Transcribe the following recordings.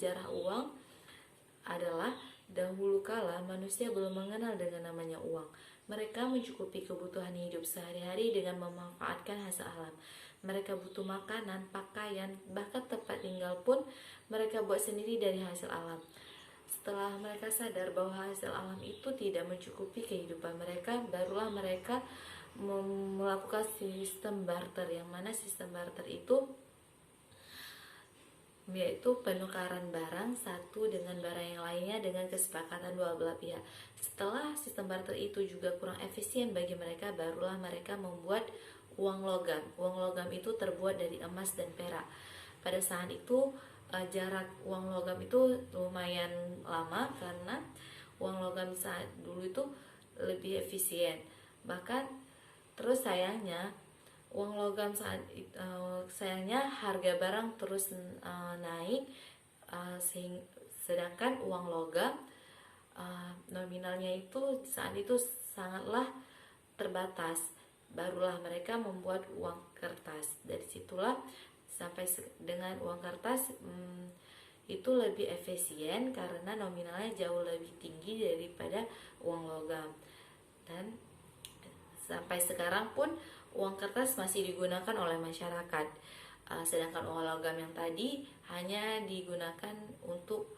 sejarah uang adalah dahulu kala manusia belum mengenal dengan namanya uang. Mereka mencukupi kebutuhan hidup sehari-hari dengan memanfaatkan hasil alam. Mereka butuh makanan, pakaian, bahkan tempat tinggal pun mereka buat sendiri dari hasil alam. Setelah mereka sadar bahwa hasil alam itu tidak mencukupi kehidupan mereka, barulah mereka melakukan sistem barter, yang mana sistem barter itu yaitu penukaran barang satu dengan barang yang lainnya dengan kesepakatan dua belah pihak. Setelah sistem barter itu juga kurang efisien bagi mereka, barulah mereka membuat uang logam. Uang logam itu terbuat dari emas dan perak. Pada saat itu jarak uang logam itu lumayan lama karena uang logam saat dulu itu lebih efisien. Bahkan terus sayangnya uang logam sayangnya harga barang terus naik, sedangkan uang logam nominalnya itu saat itu sangatlah terbatas. Barulah mereka membuat uang kertas. Dari situlah sampai dengan uang kertas itu lebih efisien karena nominalnya jauh lebih tinggi daripada uang logam. Dan sampai sekarang pun uang kertas masih digunakan oleh masyarakat, sedangkan uang logam yang tadi hanya digunakan untuk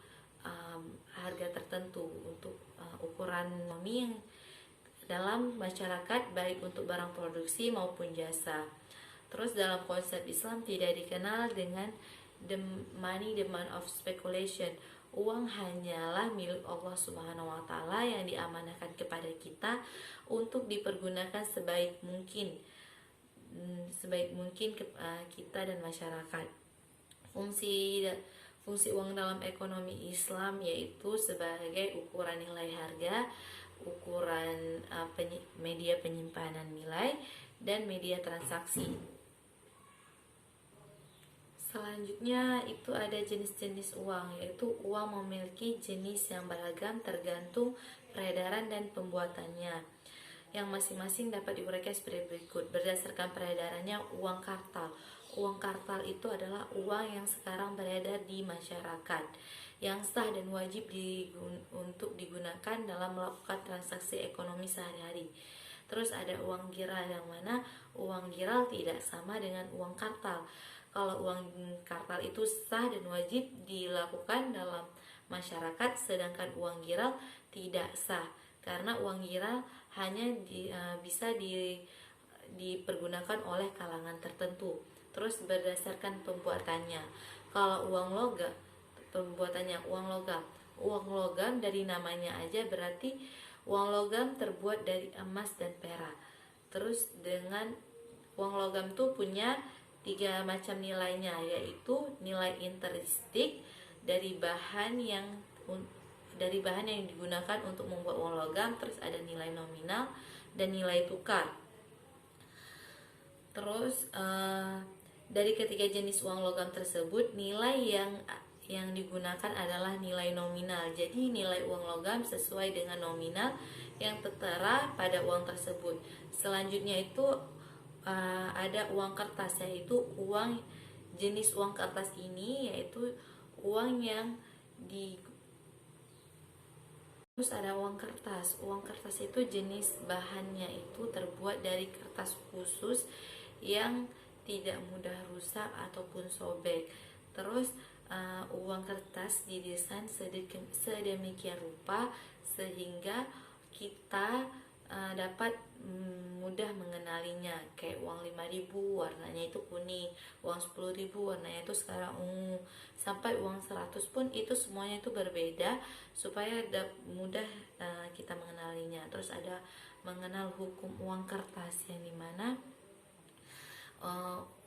harga tertentu, untuk ukuran nominal yang dalam masyarakat, baik untuk barang produksi maupun jasa. Terus dalam konsep Islam tidak dikenal dengan the money, the man of speculation. Uang hanyalah milik Allah Subhanahu wa Ta'ala yang diamanahkan kepada kita untuk dipergunakan sebaik mungkin kita dan masyarakat. Fungsi uang dalam ekonomi Islam yaitu sebagai ukuran nilai harga, ukuran media penyimpanan nilai, dan media transaksi. Selanjutnya itu ada jenis-jenis uang, yaitu uang memiliki jenis yang beragam tergantung peredaran dan pembuatannya, yang masing-masing dapat diuraikan seperti berikut. Berdasarkan peredarannya, uang kartal. Uang kartal itu adalah uang yang sekarang beredar di masyarakat, yang sah dan wajib untuk digunakan dalam melakukan transaksi ekonomi sehari-hari. Terus ada uang giral, yang mana uang giral tidak sama dengan uang kartal. Kalau uang kartal itu sah dan wajib dilakukan dalam masyarakat, sedangkan uang giral tidak sah, karena uang giral hanya bisa dipergunakan oleh kalangan tertentu. Terus berdasarkan pembuatannya, kalau uang logam, pembuatannya uang logam dari namanya aja berarti uang logam terbuat dari emas dan perak. Terus dengan uang logam tuh punya 3 macam nilainya, yaitu nilai intrinsik dari bahan yang digunakan untuk membuat uang logam. Terus ada nilai nominal dan nilai tukar. Terus dari ketiga jenis uang logam tersebut, nilai yang digunakan adalah nilai nominal. Jadi nilai uang logam sesuai dengan nominal yang tertera pada uang tersebut. Selanjutnya itu ada uang kertas, yaitu jenis uang kertas ini yaitu uang yang terus ada uang kertas. Uang kertas itu jenis bahannya itu terbuat dari kertas khusus yang tidak mudah rusak ataupun sobek. Terus uang kertas didesain sedemikian rupa sehingga kita dapat mudah mengenalinya. Kayak uang 5.000 warnanya itu kuning, uang 10.000 warnanya itu sekarang ungu, sampai uang 100 pun itu semuanya itu berbeda supaya mudah kita mengenalinya. Terus ada mengenal hukum uang kertas, yang dimana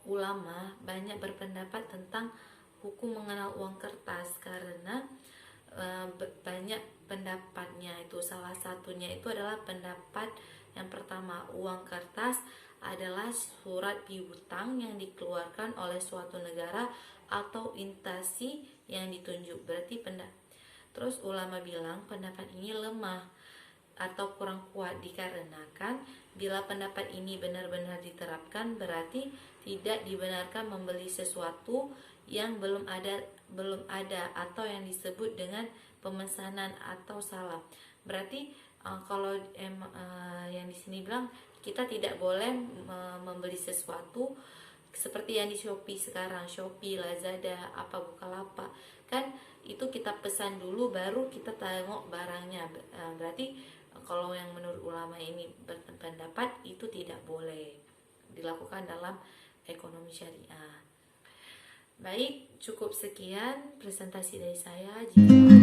ulama banyak berpendapat tentang hukum mengenal uang kertas karena banyak pendapatnya. Itu salah satunya itu adalah pendapat yang pertama, uang kertas adalah surat piutang yang dikeluarkan oleh suatu negara atau instansi yang ditunjuk. Berarti terus ulama bilang pendapat ini lemah atau kurang kuat dikarenakan bila pendapat ini benar-benar diterapkan berarti tidak dibenarkan membeli sesuatu yang belum ada atau yang disebut dengan pemesanan atau salam. Berarti kalau yang di sini bilang kita tidak boleh membeli sesuatu seperti yang di Shopee sekarang, Shopee, Lazada, apa Bukalapak, kan itu kita pesan dulu baru kita tengok barangnya. Berarti kalau yang menurut ulama ini berpendapat itu tidak boleh dilakukan dalam ekonomi syariah. Baik, cukup sekian presentasi dari saya. Jika